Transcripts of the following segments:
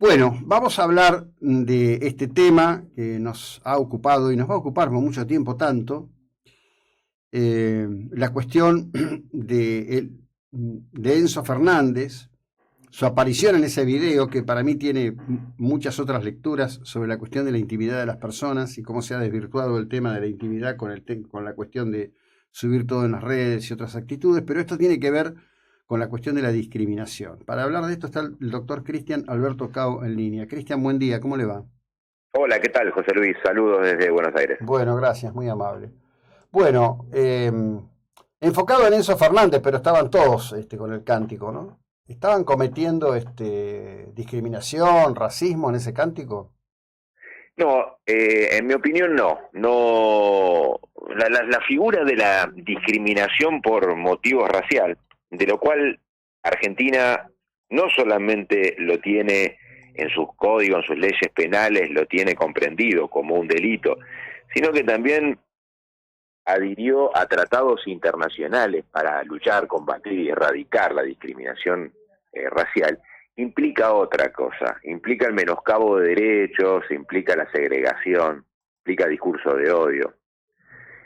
Bueno, vamos a hablar de este tema que nos ha ocupado y nos va a ocupar por mucho tiempo tanto, la cuestión de Enzo Fernández, su aparición en ese video que para mí tiene muchas otras lecturas sobre la cuestión de la intimidad de las personas y cómo se ha desvirtuado el tema de la intimidad con la cuestión de subir todo en las redes y otras actitudes, pero esto tiene que ver con la cuestión de la discriminación. Para hablar de esto está el doctor Cristian Alberto Cao en línea. Cristian, buen día, ¿cómo le va? Hola, ¿qué tal, José Luis? Saludos desde Buenos Aires. Bueno, gracias, muy amable. Bueno, enfocado en Enzo Fernández, pero estaban todos con el cántico, ¿no? ¿Estaban cometiendo discriminación, racismo en ese cántico? No, en mi opinión no. No, la figura de la discriminación por motivos racial, de lo cual Argentina no solamente lo tiene en sus códigos, en sus leyes penales, lo tiene comprendido como un delito, sino que también adhirió a tratados internacionales para luchar, combatir y erradicar la discriminación racial, implica otra cosa, implica el menoscabo de derechos, implica la segregación, implica discurso de odio.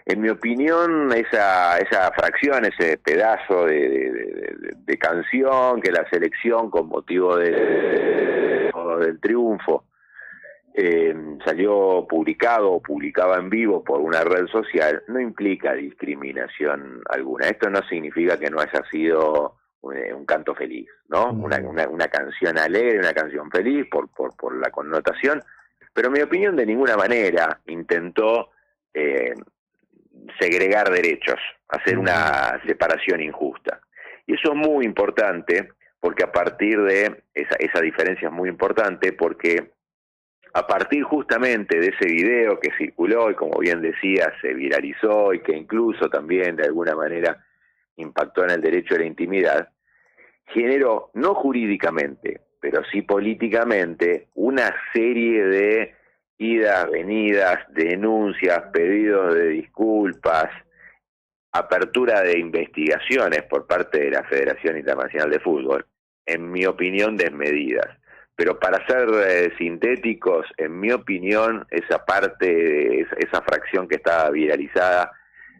En mi opinión, esa fracción, ese pedazo de canción que la selección con motivo del triunfo salió publicado o publicaba en vivo por una red social, no implica discriminación alguna. Esto no significa que no haya sido un canto feliz, ¿no? Una canción alegre, una canción feliz por la connotación, pero en mi opinión de ninguna manera intentó segregar derechos, hacer una separación injusta. Y eso es muy importante, porque a partir de esa diferencia es muy importante, porque a partir justamente de ese video que circuló y como bien decía se viralizó y que incluso también de alguna manera impactó en el derecho a la intimidad, generó no jurídicamente, pero sí políticamente una serie de idas, venidas, denuncias, pedidos de disculpas, apertura de investigaciones por parte de la Federación Internacional de Fútbol, en mi opinión desmedidas. Pero para ser sintéticos, en mi opinión, esa parte, esa fracción que está viralizada,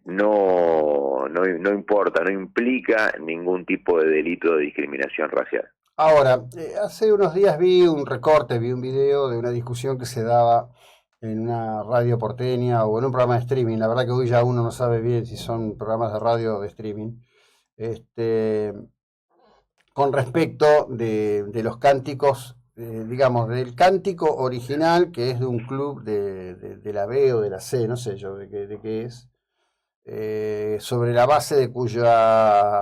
no importa, no implica ningún tipo de delito de discriminación racial. Ahora, hace unos días vi un recorte, vi un video de una discusión que se daba en una radio porteña o en un programa de streaming. La verdad que hoy ya uno no sabe bien si son programas de radio o de streaming. Este, con respecto de los cánticos, digamos, del cántico original, que es de un club de la B o de la C, no sé yo de qué es, sobre la base de cuya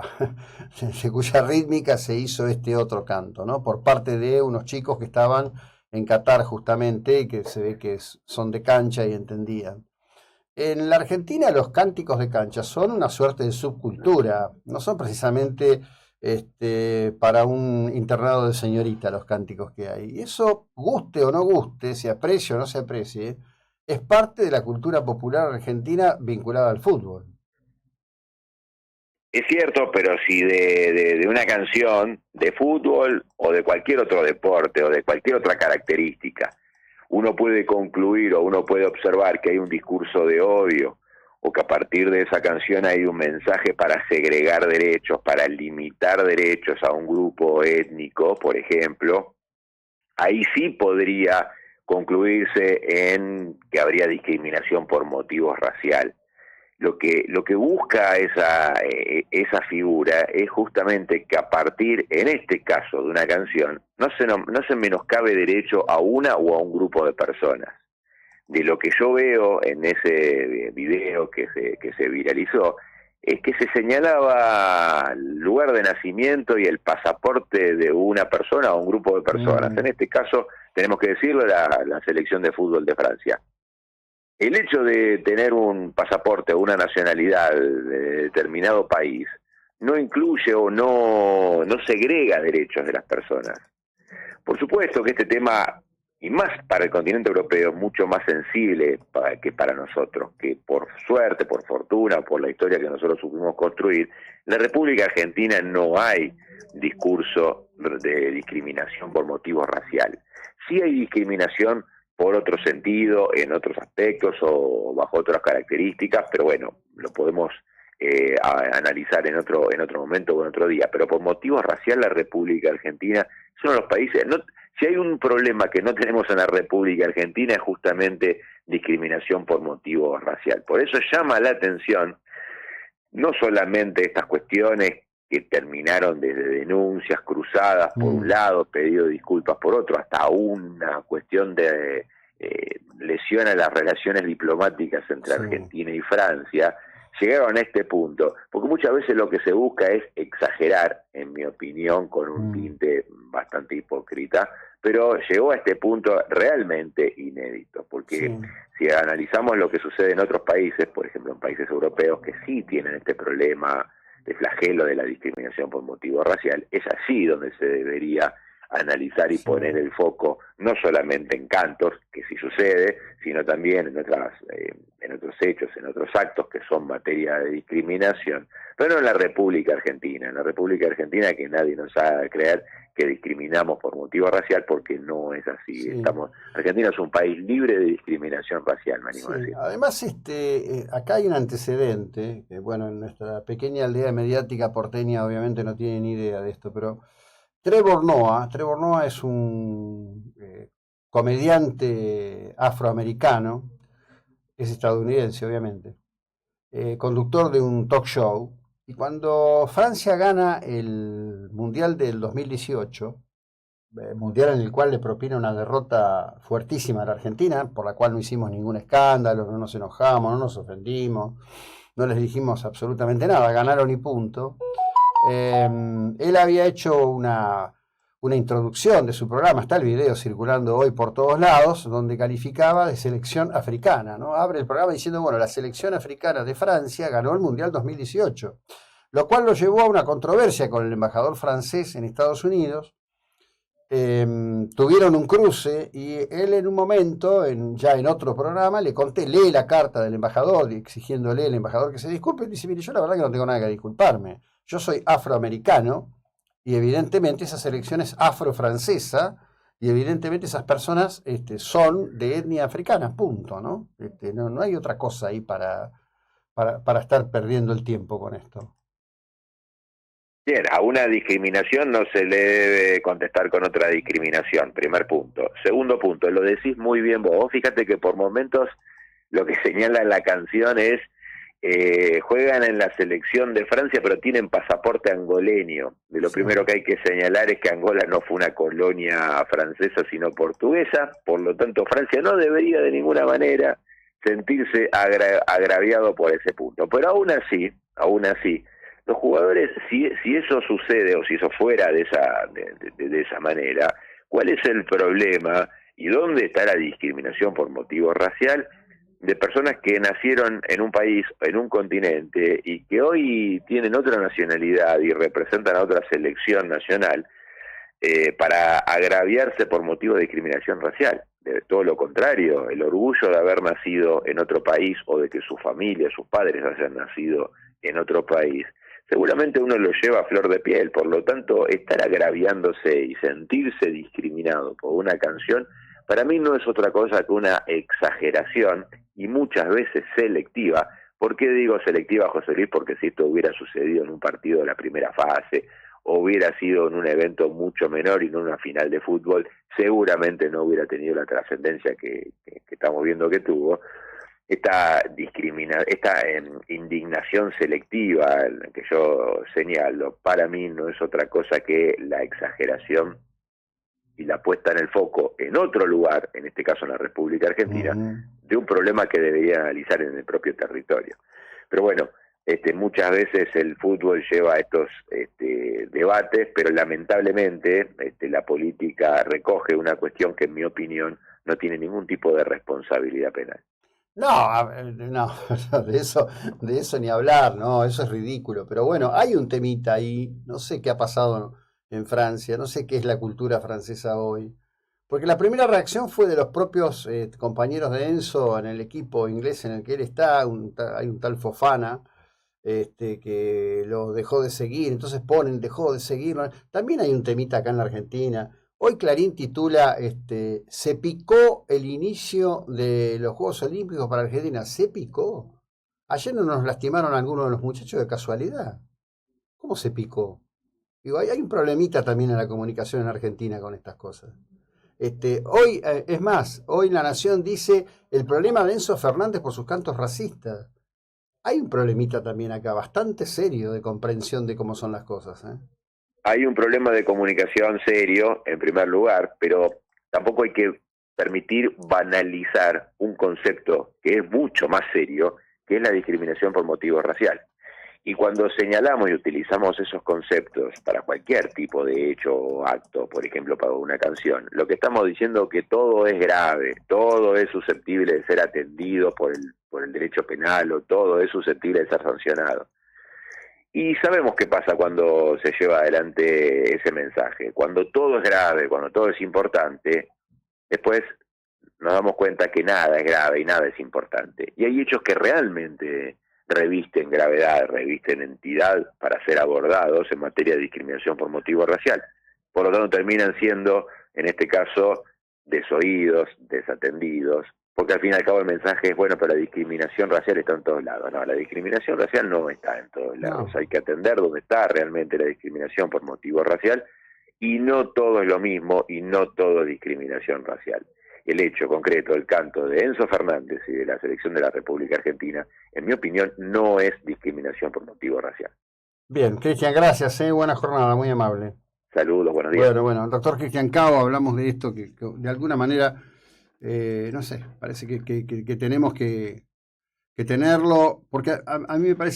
rítmica se hizo este otro canto, ¿no? Por parte de unos chicos que estaban en Qatar justamente y que se ve que son de cancha y entendían. En la Argentina los cánticos de cancha son una suerte de subcultura, no son precisamente para un internado de señorita los cánticos que hay. Y eso, guste o no guste, se aprecie o no se aprecie, es parte de la cultura popular argentina vinculada al fútbol. Es cierto, pero si de una canción de fútbol o de cualquier otro deporte o de cualquier otra característica, uno puede concluir o uno puede observar que hay un discurso de odio o que a partir de esa canción hay un mensaje para segregar derechos, para limitar derechos a un grupo étnico, por ejemplo, ahí sí podría concluirse en que habría discriminación por motivos raciales. Lo que busca esa figura es justamente que a partir, en este caso, de una canción, no se menoscabe derecho a una o a un grupo de personas. De lo que yo veo en ese video que se viralizó, es que se señalaba el lugar de nacimiento y el pasaporte de una persona o un grupo de personas. En este caso, tenemos que decirlo, la selección de fútbol de Francia. El hecho de tener un pasaporte o una nacionalidad de determinado país no incluye o no segrega derechos de las personas. Por supuesto que este tema, y más para el continente europeo, es mucho más sensible que para nosotros, que por suerte, por fortuna, por la historia que nosotros supimos construir, en la República Argentina no hay discurso de discriminación por motivos raciales. Sí hay discriminación por otro sentido, en otros aspectos o bajo otras características, pero bueno, lo podemos analizar en otro momento o en otro día. Pero por motivos raciales, la República Argentina es uno de los países. No, si hay un problema que no tenemos en la República Argentina es justamente discriminación por motivo racial. Por eso llama la atención no solamente estas cuestiones que terminaron desde denuncias cruzadas por un lado, pedido de disculpas por otro, hasta una cuestión de lesión a las relaciones diplomáticas entre Argentina y Francia, llegaron a este punto, porque muchas veces lo que se busca es exagerar, en mi opinión, con un tinte bastante hipócrita, pero llegó a este punto realmente inédito, porque si analizamos lo que sucede en otros países, por ejemplo en países europeos que sí tienen este problema de flagelo de la discriminación por motivo racial, es allí donde se debería analizar y poner el foco no solamente en cantos, que sí sucede, sino también en otros hechos, en otros actos que son materia de discriminación, pero no en la República Argentina. En la República Argentina que nadie nos haga creer que discriminamos por motivo racial, porque no es así. Argentina es un país libre de discriminación racial, me animo a decir. Además, acá hay un antecedente, que bueno, en nuestra pequeña aldea mediática porteña obviamente no tiene ni idea de esto, pero Trevor Noah es un comediante afroamericano, es estadounidense obviamente, conductor de un talk show, y cuando Francia gana el Mundial del 2018, mundial en el cual le propina una derrota fuertísima a la Argentina, por la cual no hicimos ningún escándalo, no nos enojamos, no nos ofendimos, no les dijimos absolutamente nada, ganaron y punto. Él había hecho una introducción de su programa, está el video circulando hoy por todos lados, donde calificaba de selección africana, ¿no? Abre el programa diciendo, bueno, la selección africana de Francia ganó el Mundial 2018, lo cual lo llevó a una controversia con el embajador francés en Estados Unidos. Tuvieron un cruce y él en un momento, ya en otro programa, lee la carta del embajador, exigiéndole al embajador que se disculpe, y dice, mire, yo la verdad que no tengo nada que disculparme, yo soy afroamericano y evidentemente esa selección es afrofrancesa y evidentemente esas personas son de etnia africana, punto, ¿no? No hay otra cosa ahí para estar perdiendo el tiempo con esto. Bien, a una discriminación no se le debe contestar con otra discriminación, primer punto. Segundo punto, lo decís muy bien vos. Fíjate que por momentos lo que señala la canción es juegan en la selección de Francia pero tienen pasaporte angoleño. De lo primero que hay que señalar es que Angola no fue una colonia francesa sino portuguesa, por lo tanto Francia no debería de ninguna manera sentirse agraviado por ese punto. Pero aún así, los jugadores, si eso sucede o si eso fuera de esa manera, ¿cuál es el problema y dónde está la discriminación por motivo racial de personas que nacieron en un país, en un continente y que hoy tienen otra nacionalidad y representan a otra selección nacional para agraviarse por motivo de discriminación racial? De todo lo contrario, el orgullo de haber nacido en otro país o de que su familia, sus padres hayan nacido en otro país, seguramente uno lo lleva a flor de piel. Por lo tanto, estar agraviándose y sentirse discriminado por una canción, para mí no es otra cosa que una exageración y muchas veces selectiva. ¿Por qué digo selectiva, José Luis? Porque si esto hubiera sucedido en un partido de la primera fase o hubiera sido en un evento mucho menor y no una final de fútbol, seguramente no hubiera tenido la trascendencia que estamos viendo que tuvo. Esta indignación selectiva que yo señalo, para mí no es otra cosa que la exageración y la puesta en el foco en otro lugar, en este caso en la República Argentina, de un problema que debería analizar en el propio territorio. Pero bueno, muchas veces el fútbol lleva a estos debates, pero lamentablemente la política recoge una cuestión que en mi opinión no tiene ningún tipo de responsabilidad penal. No, de eso ni hablar, no, eso es ridículo. Pero bueno, hay un temita ahí, no sé qué ha pasado en Francia, no sé qué es la cultura francesa hoy. Porque la primera reacción fue de los propios compañeros de Enzo en el equipo inglés en el que él está, hay un tal Fofana, que lo dejó de seguir, entonces dejó de seguirlo. También hay un temita acá en la Argentina, Hoy Clarín titula, se picó el inicio de los Juegos Olímpicos para Argentina. ¿Se picó? Ayer no nos lastimaron algunos de los muchachos de casualidad. ¿Cómo se picó? Digo, hay un problemita también en la comunicación en Argentina con estas cosas. Hoy, es más, hoy La Nación dice el problema de Enzo Fernández por sus cantos racistas. Hay un problemita también acá, bastante serio de comprensión de cómo son las cosas, ¿eh? Hay un problema de comunicación serio, en primer lugar, pero tampoco hay que permitir banalizar un concepto que es mucho más serio, que es la discriminación por motivo racial. Y cuando señalamos y utilizamos esos conceptos para cualquier tipo de hecho o acto, por ejemplo, para una canción, lo que estamos diciendo es que todo es grave, todo es susceptible de ser atendido por el derecho penal, o todo es susceptible de ser sancionado. Y sabemos qué pasa cuando se lleva adelante ese mensaje. Cuando todo es grave, cuando todo es importante, después nos damos cuenta que nada es grave y nada es importante. Y hay hechos que realmente revisten gravedad, revisten entidad para ser abordados en materia de discriminación por motivo racial. Por lo tanto, terminan siendo, en este caso, desoídos, desatendidos, porque al fin y al cabo el mensaje es, bueno, pero la discriminación racial está en todos lados. No, la discriminación racial no está en todos lados. No. Hay que atender dónde está realmente la discriminación por motivo racial, y no todo es lo mismo y no todo es discriminación racial. El hecho concreto del canto de Enzo Fernández y de la selección de la República Argentina, en mi opinión, no es discriminación por motivo racial. Bien, Cristian, gracias, buena jornada, muy amable. Saludos, buenos días. Bueno, el doctor Cristian Cabo, hablamos de esto que de alguna manera, no sé, parece que tenemos que tenerlo, porque a mí me parece